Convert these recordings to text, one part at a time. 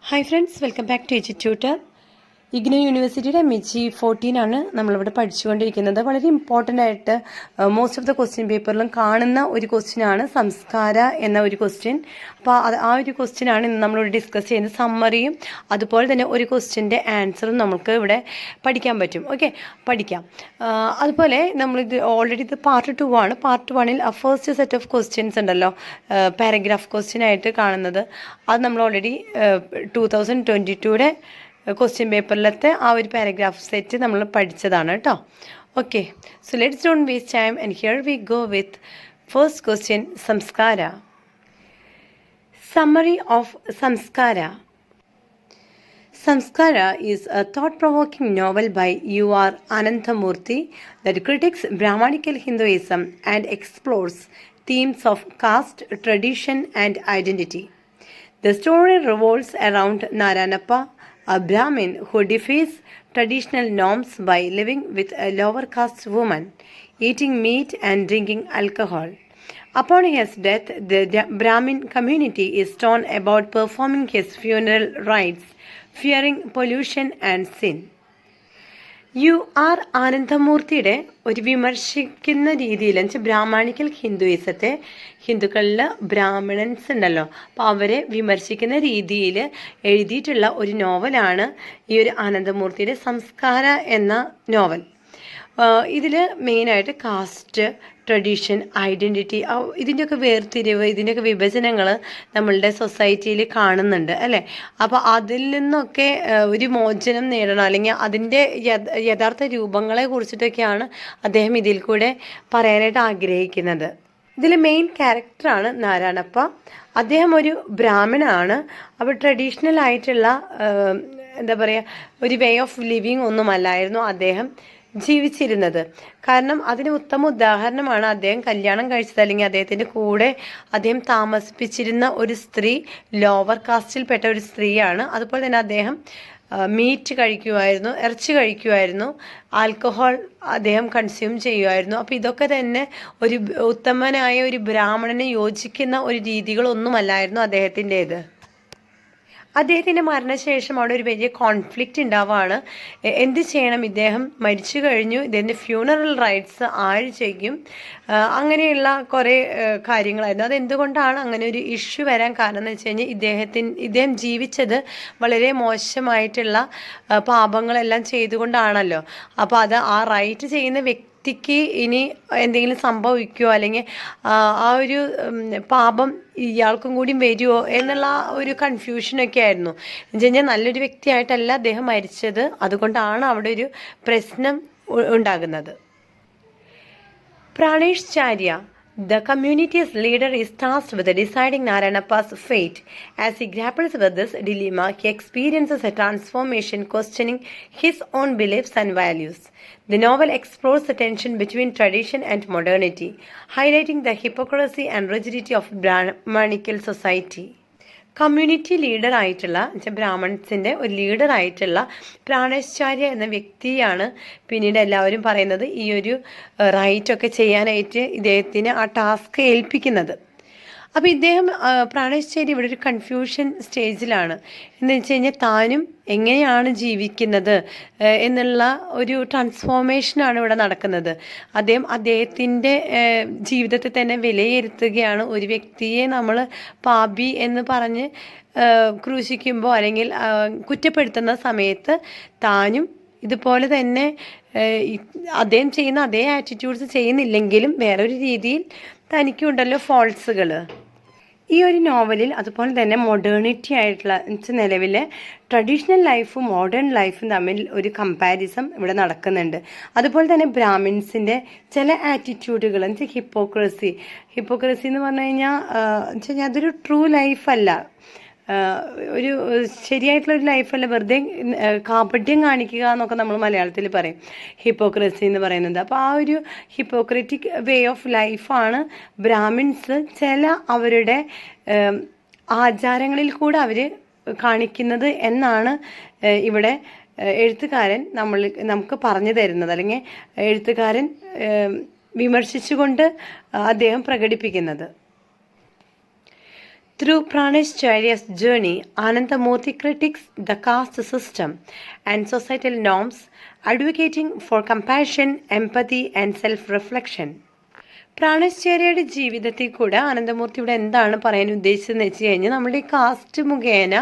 Hi friends, welcome back to EduTutor. IGNOU യൂണിവേഴ്സിറ്റിയുടെ MG14 ആണ് നമ്മളിവിടെ പഠിച്ചുകൊണ്ടിരിക്കുന്നത്. വളരെ ഇമ്പോർട്ടൻ്റ് ആയിട്ട് മോസ്റ്റ് ഓഫ് ദ ക്വസ്റ്റ്യൻ പേപ്പറിലും കാണുന്ന ഒരു ക്വസ്റ്റ്യനാണ് സംസ്കാര എന്ന ഒരു ക്വസ്റ്റ്യൻ. അപ്പോൾ ആ ഒരു ക്വസ്റ്റ്യനാണ് ഇന്ന് നമ്മളിവിടെ ഡിസ്കസ് ചെയ്യുന്നത്. സമ്മറിയും അതുപോലെ തന്നെ ഒരു ക്വസ്റ്റ്യൻ്റെ ആൻസറും നമുക്ക് ഇവിടെ പഠിക്കാൻ പറ്റും. ഓക്കെ, പഠിക്കാം. അതുപോലെ നമ്മളിത് ഓൾറെഡി ഇത് പാർട്ട് 2 ആണ്. പാർട്ട് 1-ൽ ഫസ്റ്റ് സെറ്റ് ഓഫ് ക്വസ്റ്റ്യൻസ് ഉണ്ടല്ലോ, പാരഗ്രാഫ് ക്വസ്റ്റ്യൻ ആയിട്ട് കാണുന്നത്, അത് നമ്മൾ ഓൾറെഡി 2022-യുടെ ക്വസ്റ്റ്യൻ പേപ്പറിലത്തെ ആ ഒരു പാരഗ്രാഫ് സെറ്റ് നമ്മൾ പഠിച്ചതാണ് കേട്ടോ. Okay, so let's don't waste time and here we go with first question. സംസ്കാര. Summary of Samskara. Samskara is a thought-provoking novel by U.R. Ananthamurthy that critiques Brahmanical Hinduism and explores themes of caste, tradition, and identity. The story revolves around Naranappa, a Brahmin who defies traditional norms by living with a lower caste woman, eating meat and drinking alcohol. Upon his death, the Brahmin community is torn about performing his funeral rites, fearing pollution and sin. U.R. ആനന്ദമൂർത്തിയുടെ ഒരു വിമർശിക്കുന്ന രീതിയിൽ എന്ന് വെച്ചാൽ Brahmanical ഹിന്ദുയിസത്തെ, ഹിന്ദുക്കളിൽ ബ്രാഹ്മണൻസ് ഉണ്ടല്ലോ, അപ്പോൾ അവരെ വിമർശിക്കുന്ന രീതിയിൽ എഴുതിയിട്ടുള്ള ഒരു നോവലാണ് ഈ ഒരു ആനന്ദമൂർത്തിയുടെ സംസ്കാര എന്ന നോവൽ. ഇതിൽ മെയിനായിട്ട് കാസ്റ്റ്, ട്രഡീഷൻ, ഐഡൻറ്റിറ്റി, ഇതിൻ്റെയൊക്കെ വേർതിരിവ്, ഇതിൻ്റെയൊക്കെ വിഭജനങ്ങൾ നമ്മളുടെ സൊസൈറ്റിയിൽ കാണുന്നുണ്ട് അല്ലേ. അപ്പോൾ അതിൽ നിന്നൊക്കെ ഒരു മോചനം നേടണം, അല്ലെങ്കിൽ അതിൻ്റെ യഥാർത്ഥ രൂപങ്ങളെ കുറിച്ചിട്ടൊക്കെയാണ് അദ്ദേഹം ഇതിൽ കൂടെ പറയാനായിട്ട് ആഗ്രഹിക്കുന്നത്. ഇതിൽ മെയിൻ ക്യാരക്ടറാണ് നാരായണപ്പ. അദ്ദേഹം ഒരു ബ്രാഹ്മണനാണ്. അപ്പോൾ ട്രഡീഷണൽ ആയിട്ടുള്ള എന്താ പറയുക, ഒരു വേ ഓഫ് ലിവിങ് ഒന്നുമല്ലായിരുന്നു അദ്ദേഹം ജീവിച്ചിരുന്നത്. കാരണം അതിന് ഉത്തമ ഉദാഹരണമാണ് അദ്ദേഹം കല്യാണം കഴിച്ചത്, അല്ലെങ്കിൽ അദ്ദേഹത്തിൻ്റെ കൂടെ അദ്ദേഹം താമസിപ്പിച്ചിരുന്ന ഒരു സ്ത്രീ ലോവർ കാസ്റ്റിൽപ്പെട്ട ഒരു സ്ത്രീയാണ്. അതുപോലെ തന്നെ അദ്ദേഹം മീറ്റ് കഴിക്കുമായിരുന്നു, ഇറച്ചി കഴിക്കുമായിരുന്നു, ആൽക്കഹോൾ അദ്ദേഹം കൺസ്യൂം ചെയ്യുമായിരുന്നു. അപ്പോൾ ഇതൊക്കെ തന്നെ ഒരു ഉത്തമനായ ഒരു ബ്രാഹ്മണന് യോജിക്കുന്ന ഒരു രീതികളൊന്നുമല്ലായിരുന്നു അദ്ദേഹത്തിൻ്റേത്. അദ്ദേഹത്തിൻ്റെ മരണശേഷം അവിടെ ഒരു വലിയ കോൺഫ്ലിക്റ്റ് ഉണ്ടാവുകയാണ്. എന്ത് ചെയ്യണം, ഇദ്ദേഹം മരിച്ചു കഴിഞ്ഞു, ഇദ്ദേഹത്തിൻ്റെ ഫ്യൂണറൽ റൈറ്റ്സ് ആര് ചെയ്യും, അങ്ങനെയുള്ള കുറേ കാര്യങ്ങളായിരുന്നു. അതെന്തുകൊണ്ടാണ് അങ്ങനെ ഒരു ഇഷ്യൂ വരാൻ കാരണം എന്ന് വെച്ച് കഴിഞ്ഞാൽ ഇദ്ദേഹം ജീവിച്ചത് വളരെ മോശമായിട്ടുള്ള പാപങ്ങളെല്ലാം ചെയ്തുകൊണ്ടാണല്ലോ. അപ്പോൾ ആ റൈറ്റ് ചെയ്യുന്ന വ്യക്തിക്ക് ഇനി എന്തെങ്കിലും സംഭവിക്കുമോ, അല്ലെങ്കിൽ ആ ഒരു പാപം ഇയാൾക്കും കൂടി വരുമോ എന്നുള്ള ഒരു കൺഫ്യൂഷനൊക്കെ ആയിരുന്നു. എന്ന് വെച്ച് കഴിഞ്ഞാൽ നല്ലൊരു വ്യക്തിയായിട്ടല്ല അദ്ദേഹം മരിച്ചത്, അതുകൊണ്ടാണ് അവിടെ ഒരു പ്രശ്നം ഉണ്ടാകുന്നത്. Praneshacharya, the community's leader, is tasked with deciding Naranappa's fate. As he grapples with this dilemma, he experiences a transformation, questioning his own beliefs and values. The novel explores the tension between tradition and modernity, highlighting the hypocrisy and rigidity of Brahmanical society. Community ലീഡറായിട്ടുള്ള ബ്രാഹ്മൺസിൻ്റെ ഒരു ലീഡറായിട്ടുള്ള പ്രാണേശ്ചാര്യ എന്ന വ്യക്തിയാണ് പിന്നീട് എല്ലാവരും പറയുന്നത് ഈ ഒരു റൈറ്റൊക്കെ ചെയ്യാനായിട്ട് ഇദ്ദേഹത്തിന് ആ ടാസ്ക് ഏൽപ്പിക്കുന്നത്. അപ്പോൾ ഇദ്ദേഹം പ്രാണേശ്ചാര്യ ഇവിടെ ഒരു കൺഫ്യൂഷൻ സ്റ്റേജിലാണ്. എന്ന് വെച്ച് കഴിഞ്ഞാൽ താനും എങ്ങനെയാണ് ജീവിക്കുന്നത് എന്നുള്ള ഒരു ട്രാൻസ്ഫോർമേഷനാണ് ഇവിടെ നടക്കുന്നത്. അദ്ദേഹത്തിൻ്റെ ജീവിതത്തെ തന്നെ വിലയിരുത്തുകയാണ്. ഒരു വ്യക്തിയെ നമ്മൾ പാപി എന്ന് പറഞ്ഞ് ക്രൂശിക്കുമ്പോൾ അല്ലെങ്കിൽ കുറ്റപ്പെടുത്തുന്ന സമയത്ത് താനും ഇതുപോലെ തന്നെ അദ്ദേഹം ചെയ്യുന്ന അതേ ആറ്റിറ്റ്യൂഡ്സ് ചെയ്യുന്നില്ലെങ്കിലും വേറൊരു രീതിയിൽ തനിക്കുണ്ടല്ലോ ഫോൾസുകൾ. ഈ ഒരു നോവലിൽ അതുപോലെ തന്നെ മോഡേണിറ്റി ആയിട്ടുള്ള നിലവിലെ ട്രഡീഷണൽ ലൈഫും മോഡേൺ ലൈഫും തമ്മിൽ ഒരു കമ്പാരിസൺ ഇവിടെ നടക്കുന്നുണ്ട്. അതുപോലെ തന്നെ ബ്രാഹ്മിൻസിൻ്റെ ചില ആറ്റിറ്റ്യൂഡുകൾ എന്ന് വെച്ചാൽ ഹിപ്പോക്രസി എന്ന് പറഞ്ഞു കഴിഞ്ഞാൽ അതൊരു ട്രൂ ലൈഫല്ല, ഒരു ശരിയായിട്ടുള്ളൊരു ലൈഫല്ല, വെറുതെ കാപട്യം കാണിക്കുക എന്നൊക്കെ നമ്മൾ മലയാളത്തിൽ പറയും, ഹിപ്പോക്രസി എന്ന് പറയുന്നത്. അപ്പോൾ ആ ഒരു ഹിപ്പോക്രറ്റിക് വേ ഓഫ് ലൈഫാണ് ബ്രാഹ്മിൻസ് ചില അവരുടെ ആചാരങ്ങളിൽ കൂടെ അവർ കാണിക്കുന്നത് എന്നാണ് ഇവിടെ എഴുത്തുകാരൻ നമുക്ക് പറഞ്ഞു തരുന്നത്, അല്ലെങ്കിൽ എഴുത്തുകാരൻ വിമർശിച്ചുകൊണ്ട് അദ്ദേഹം പ്രകടിപ്പിക്കുന്നത്. Through Pranashacharya's journey, Anandamurthy critiques the caste system and societal norms, advocating for compassion, empathy, and self-reflection. പ്രാണശ്ചാര്യയുടെ ജീവിതത്തിൽ കൂടെ ആനന്ദമൂർത്തി ഇവിടെ എന്താണ് പറയാൻ ഉദ്ദേശിച്ചതെന്ന് വെച്ച് കഴിഞ്ഞാൽ നമ്മുടെ ഈ കാസ്റ്റ് മുഖേന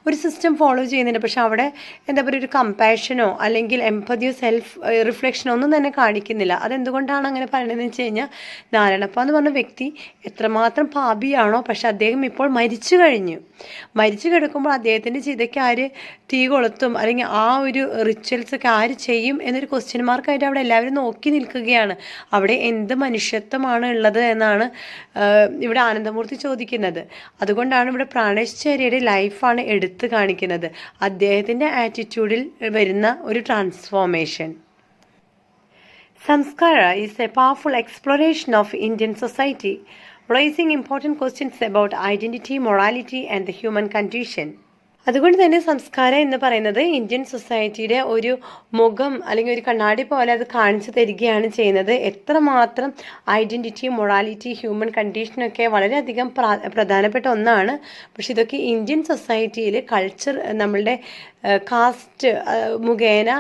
ഒരു സിസ്റ്റം ഫോളോ ചെയ്യുന്നുണ്ട്, പക്ഷെ അവിടെ എന്താ പറയുക ഒരു കമ്പാഷനോ അല്ലെങ്കിൽ എംപതിയോ സെൽഫ് റിഫ്ലക്ഷനോ ഒന്നും തന്നെ കാണിക്കുന്നില്ല. അതെന്തുകൊണ്ടാണ് അങ്ങനെ പറയുന്നതെന്ന് വെച്ച് കഴിഞ്ഞാൽ നാരായണപ്പ എന്ന് പറഞ്ഞ വ്യക്തി എത്രമാത്രം പാപിയാണോ, പക്ഷെ അദ്ദേഹം ഇപ്പോൾ മരിച്ചു കഴിഞ്ഞു. മരിച്ചു കിടക്കുമ്പോൾ അദ്ദേഹത്തിൻ്റെ ചിതയ്ക്ക് ആര് തീ കൊളുത്തും അല്ലെങ്കിൽ ആ ഒരു റിച്വൽസൊക്കെ ആര് ചെയ്യും എന്നൊരു ക്വസ്റ്റ്യൻ മാർക്കായിട്ട് അവിടെ എല്ലാവരും നോക്കി നിൽക്കുകയാണ്. അവിടെ എന്ത് മനുഷ്യത്വമാണ് ഉള്ളത് എന്നാണ് ഇവിടെ ആനന്ദമൂർത്തി ചോദിക്കുന്നത്. അതുകൊണ്ടാണ് ഇവിടെ പ്രാണേശ്ചാര്യയുടെ ലൈഫാണ് എടുത്തു കാണിക്കുന്നത്, അദ്ദേഹത്തിൻ്റെ ആറ്റിറ്റ്യൂഡിൽ വരുന്ന ഒരു transformation. Samskara is a powerful exploration of Indian society, raising important questions about identity, morality, and the human condition. അതുകൊണ്ട് തന്നെ സംസ്കാരം എന്ന് പറയുന്നത് ഇന്ത്യൻ സൊസൈറ്റിയുടെ ഒരു മുഖം അല്ലെങ്കിൽ ഒരു കണ്ണാടി പോലെ അത് കാണിച്ചു തരികയാണ് ചെയ്യുന്നത്. എത്രമാത്രം ഐഡൻറ്റിറ്റി, മൊറാലിറ്റി, ഹ്യൂമൻ കണ്ടീഷനൊക്കെ വളരെയധികം പ്രധാനപ്പെട്ട ഒന്നാണ്. പക്ഷെ ഇതൊക്കെ ഇന്ത്യൻ സൊസൈറ്റിയിൽ കൾച്ചർ, നമ്മളുടെ കാസ്റ്റ് മുഖേന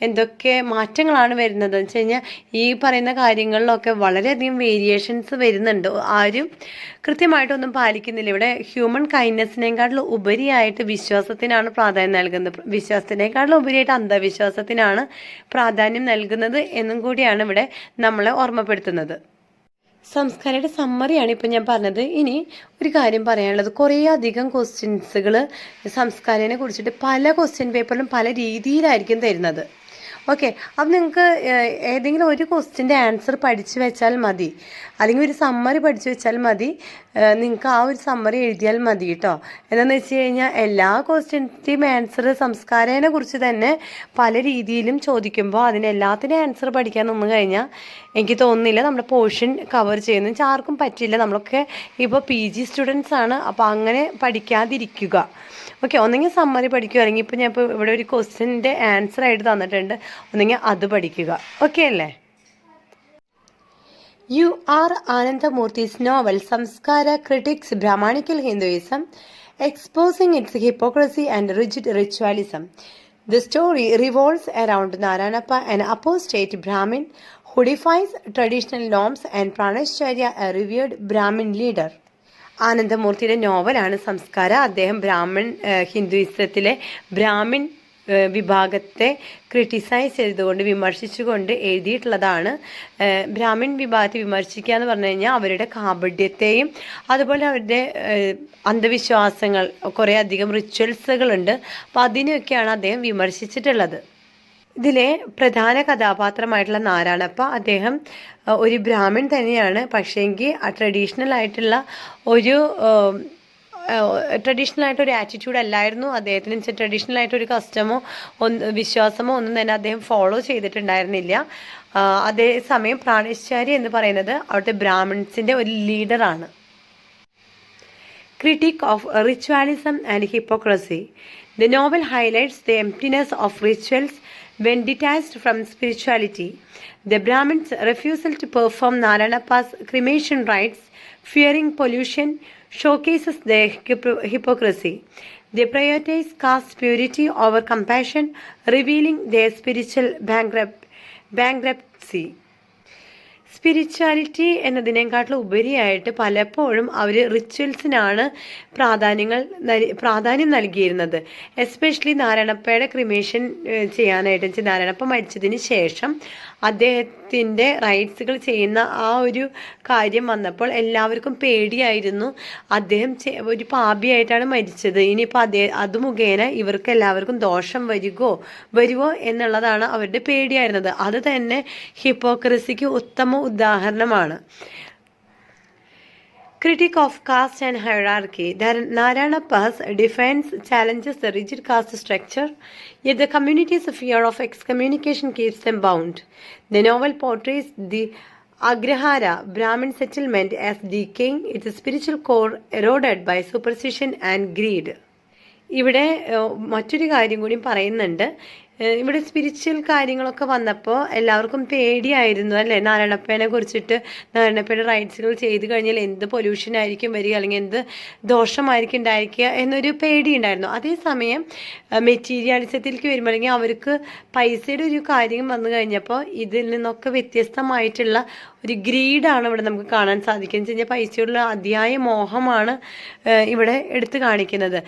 എന്തൊക്കെ മാറ്റങ്ങളാണ് വരുന്നത് എന്ന് വെച്ച് കഴിഞ്ഞാൽ ഈ പറയുന്ന കാര്യങ്ങളിലൊക്കെ വളരെയധികം വേരിയേഷൻസ് വരുന്നുണ്ട്. ആരും കൃത്യമായിട്ടൊന്നും പാലിക്കുന്നില്ല. ഇവിടെ ഹ്യൂമൻ കൈൻഡ്നെസ്സിനേക്കാളും ഉപരിയായിട്ട് വിശ്വാസത്തിനാണ് പ്രാധാന്യം നൽകുന്നത്, വിശ്വാസത്തിനേക്കാളും ഉപരിയായിട്ട് അന്ധവിശ്വാസത്തിനാണ് പ്രാധാന്യം നൽകുന്നത് എന്നും കൂടിയാണ് ഇവിടെ നമ്മളെ ഓർമ്മപ്പെടുത്തുന്നത്. സംസ്കാരയുടെ സമ്മറിയാണ് ഇപ്പം ഞാൻ പറഞ്ഞത്. ഇനി ഒരു കാര്യം പറയാനുള്ളത്, കുറേ അധികം ക്വസ്റ്റ്യൻസുകൾ സംസ്കാരനെ കുറിച്ചിട്ട് പല ക്വസ്റ്റ്യൻ പേപ്പറിലും പല രീതിയിലായിരിക്കും തരുന്നത്. ഓക്കെ, അപ്പം നിങ്ങൾക്ക് ഏതെങ്കിലും ഒരു ക്വസ്റ്റ്യൻ്റെ ആൻസർ പഠിച്ചു വെച്ചാൽ മതി, അല്ലെങ്കിൽ ഒരു സമ്മറി പഠിച്ചു വെച്ചാൽ മതി. നിങ്ങൾക്ക് ആ ഒരു സമ്മറി എഴുതിയാൽ മതി കേട്ടോ. എന്താണെന്ന് വെച്ച് കഴിഞ്ഞാൽ എല്ലാ ക്വസ്റ്റ്യൻ്റെയും ആൻസർ സംസ്കാരനെ കുറിച്ച് തന്നെ പല രീതിയിലും ചോദിക്കുമ്പോൾ അതിനെല്ലാത്തിൻ്റെ ആൻസർ പഠിക്കാൻ നിന്ന് കഴിഞ്ഞാൽ എനിക്ക് തോന്നുന്നില്ല നമ്മുടെ പോർഷൻ കവർ ചെയ്യുന്നു വെച്ചാൽ ആർക്കും പറ്റില്ല. നമ്മളൊക്കെ ഇപ്പോൾ PG സ്റ്റുഡൻസ് ആണ്, അപ്പോൾ അങ്ങനെ പഠിക്കാതിരിക്കുക. ഓക്കെ, ഒന്നെങ്കിൽ സമ്മറി പഠിക്കുക, അല്ലെങ്കിൽ ഇപ്പോൾ ഞാൻ ഇപ്പോൾ ഇവിടെ ഒരു ക്വസ്റ്റ്യൻ്റെ ആൻസർ ആയിട്ട് തന്നിട്ടുണ്ട്, ഒന്നെങ്കിൽ അത് പഠിക്കുക. ഓക്കെ അല്ലേ? U.R. Anandamurthy's novel Samskara critiques Brahmanical Hinduism, exposing its hypocrisy and rigid ritualism. The story revolves around Narayanappa, an apostate Brahmin who defies traditional norms, and Pranashacharya, a revered Brahmin leader. ആനന്ദമൂർത്തിയുടെ നോവലാണ് സംസ്കാര. അദ്ദേഹം ഹിന്ദുയിസത്തിലെ ബ്രാഹ്മിൻ വിഭാഗത്തെ criticise ചെയ്തുകൊണ്ട്, വിമർശിച്ചുകൊണ്ട് എഴുതിയിട്ടുള്ളതാണ്. ബ്രാഹ്മിൻ വിഭാഗത്തെ വിമർശിക്കുക എന്ന് പറഞ്ഞു കഴിഞ്ഞാൽ അവരുടെ കാപഢ്യത്തെയും അതുപോലെ അവരുടെ അന്ധവിശ്വാസങ്ങൾ, കുറേ അധികം റിച്വൽസുകളുണ്ട്, അപ്പോൾ അതിനെയൊക്കെയാണ് അദ്ദേഹം വിമർശിച്ചിട്ടുള്ളത്. ഇതിലെ പ്രധാന കഥാപാത്രമായിട്ടുള്ള നാരായണപ്പ, അദ്ദേഹം ഒരു ബ്രാഹ്മൺ തന്നെയാണ്, പക്ഷേങ്കിൽ ട്രഡീഷണൽ ആയിട്ടൊരു ആറ്റിറ്റ്യൂഡ് അല്ലായിരുന്നു അദ്ദേഹത്തിന്. ട്രഡീഷണൽ ആയിട്ടൊരു കസ്റ്റമോ വിശ്വാസമോ ഒന്നും തന്നെ അദ്ദേഹം ഫോളോ ചെയ്തിട്ടുണ്ടായിരുന്നില്ല. അതേസമയം പ്രാണേശ്ചാര്യ എന്ന് പറയുന്നത് അവിടുത്തെ ബ്രാഹ്മൺസിൻ്റെ ഒരു ലീഡറാണ്. Critique of ritualism and hypocrisy. The novel highlights the emptiness of rituals when detached from spirituality. The Brahmins' refusal to perform Narayanappa's cremation rites, fearing pollution, showcases their hypocrisy. They prioritize caste purity over compassion, revealing their spiritual bankruptcy. Spirituality എന്നതിനേക്കാട്ടിലും ഉപരിയായിട്ട് പലപ്പോഴും അവർ റിച്വൽസിനാണ് പ്രാധാന്യം നൽകിയിരുന്നത്. Especially നാരായണപ്പയുടെ cremation ചെയ്യാനായിട്ട്, നാരായണപ്പ മരിച്ചതിന് ശേഷം അദ്ദേഹത്തിൻ്റെ റൈറ്റ്സുകൾ ചെയ്യുന്ന ആ ഒരു കാര്യം വന്നപ്പോൾ എല്ലാവർക്കും പേടിയായിരുന്നു. അദ്ദേഹം ഒരു പാപിയായിട്ടാണ് മരിച്ചത്, ഇനിയിപ്പോൾ അത് മുഖേന ഇവർക്ക് എല്ലാവർക്കും ദോഷം വരുമോ എന്നുള്ളതാണ് അവരുടെ പേടിയായിരുന്നത്. അത് തന്നെ ഹിപ്പോക്രസിക്ക് ഉത്തമ ഉദാഹരണമാണ്. Critique of caste and hierarchy. Narayanapa's defense challenges the rigid caste structure, yet the community's fear of excommunication keeps them bound. The novel portrays the Agrahara Brahmin settlement as decaying, its spiritual core eroded by superstition and greed. ഇവിടെ മറ്റൊരു കാര്യം കൂടി പറയുന്നുണ്ട്. ഇവിടെ spiritual കാര്യങ്ങളൊക്കെ വന്നപ്പോൾ എല്ലാവർക്കും പേടിയായിരുന്നു അല്ലേ, നാരായണപ്പനെ കുറിച്ചിട്ട്. നാരായണപ്പയുടെ റൈറ്റ്സുകൾ ചെയ്ത് കഴിഞ്ഞാൽ എന്ത് പൊല്യൂഷൻ ആയിരിക്കും വരിക, അല്ലെങ്കിൽ എന്ത് ദോഷമായിരിക്കും ഉണ്ടായിരിക്കുക എന്നൊരു പേടി ഉണ്ടായിരുന്നു. അതേസമയം മെറ്റീരിയലിസത്തിലേക്ക് വരുമ്പോൾ, അല്ലെങ്കിൽ അവർക്ക് പൈസയുടെ ഒരു കാര്യം വന്നു കഴിഞ്ഞപ്പോൾ ഇതിൽ നിന്നൊക്കെ വ്യത്യസ്തമായിട്ടുള്ള ഒരു ഗ്രീഡാണ് ഇവിടെ നമുക്ക് കാണാൻ സാധിക്കുക. എന്ന് വെച്ച് കഴിഞ്ഞാൽ പൈസയുള്ള അതിയായ മോഹമാണ് ഇവിടെ എടുത്തു കാണിക്കുന്നത്.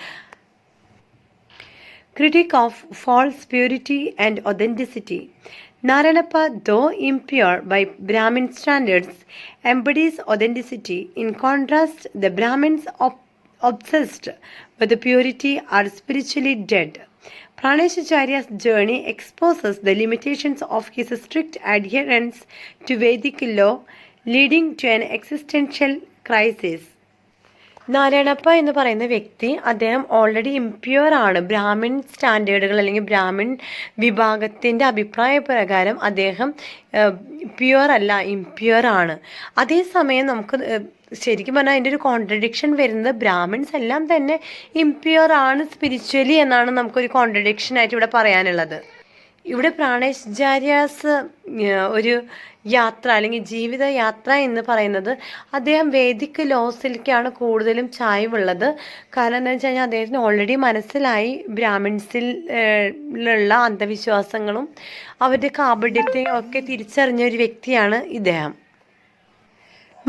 Critic of false purity and authenticity. Narayanappa, though impure by Brahmin standards, embodies authenticity. In contrast, the Brahmins obsessed with the purity are spiritually dead. Praneshacharya's journey exposes the limitations of his strict adherence to Vedic law, leading to an existential crisis. Narayanappa എന്ന് പറയുന്ന വ്യക്തി, അദ്ദേഹം already impure ആണ്. Brahmin സ്റ്റാൻഡേർഡുകൾ അല്ലെങ്കിൽ Brahmin വിഭാഗത്തിൻ്റെ അഭിപ്രായ പ്രകാരം അദ്ദേഹം പ്യുവർ അല്ല, ഇംപ്യൂർ ആണ്. അതേസമയം നമുക്ക് ശരിക്കും പറഞ്ഞാൽ അതിൻ്റെ ഒരു കോൺട്രഡിക്ഷൻ വരുന്നത്, ബ്രാഹ്മിൺസ് എല്ലാം തന്നെ ഇംപ്യൂർ ആണ് സ്പിരിച്വലി എന്നാണ് നമുക്കൊരു കോൺട്രഡിക്ഷൻ ആയിട്ട് ഇവിടെ പറയാനുള്ളത്. ഇവിടെ പ്രാണേശാര്യാസ് ഒരു യാത്ര അല്ലെങ്കിൽ ജീവിത യാത്ര എന്ന് പറയുന്നത് അദ്ദേഹം വേദിക് ലോസിലേക്കാണ് കൂടുതലും ചായ്വുള്ളത്. കാരണം എന്താ വെച്ച് കഴിഞ്ഞാൽ അദ്ദേഹത്തിന് ഓൾറെഡി മനസ്സിലായി ബ്രാഹ്മിൺസിലുള്ള അന്ധവിശ്വാസങ്ങളും അവരുടെ കാപട്യത്തെയും ഒക്കെ തിരിച്ചറിഞ്ഞ ഒരു വ്യക്തിയാണ് ഇദ്ദേഹം.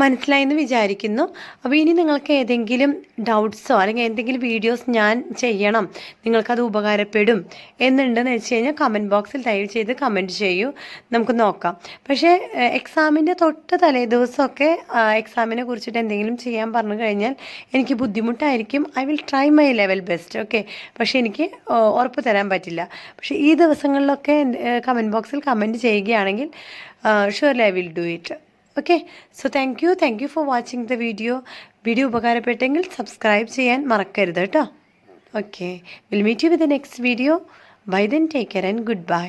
മനസ്സിലായെന്ന് വിചാരിക്കുന്നു. അപ്പോൾ ഇനി നിങ്ങൾക്ക് ഏതെങ്കിലും ഡൗട്ട്സോ അല്ലെങ്കിൽ എന്തെങ്കിലും വീഡിയോസ് ഞാൻ ചെയ്യണം, നിങ്ങൾക്കത് ഉപകാരപ്പെടും എന്നുണ്ടെന്ന് വെച്ച് കഴിഞ്ഞാൽ കമൻറ്റ് ബോക്സിൽ ദയവ് ചെയ്ത് കമൻറ്റ് ചെയ്യൂ, നമുക്ക് നോക്കാം. പക്ഷേ എക്സാമിൻ്റെ തൊട്ട് തലേ ദിവസമൊക്കെ എക്സാമിനെ കുറിച്ചിട്ട് എന്തെങ്കിലും ചെയ്യാൻ പറഞ്ഞു കഴിഞ്ഞാൽ എനിക്ക് ബുദ്ധിമുട്ടായിരിക്കും. I will try my level best, okay. പക്ഷേ എനിക്ക് ഉറപ്പ് തരാൻ പറ്റില്ല. പക്ഷേ ഈ ദിവസങ്ങളിലൊക്കെ കമൻറ്റ് ബോക്സിൽ കമൻറ്റ് ചെയ്യുകയാണെങ്കിൽ surely I will do it. Okay, so thank you for watching the video. Video ഉപകാരപ്പെട്ടെങ്കിൽ സബ്സ്ക്രൈബ് ചെയ്യാൻ മറക്കരുത് കേട്ടോ. Okay, will meet you with the next video. Bye then, take care and good by.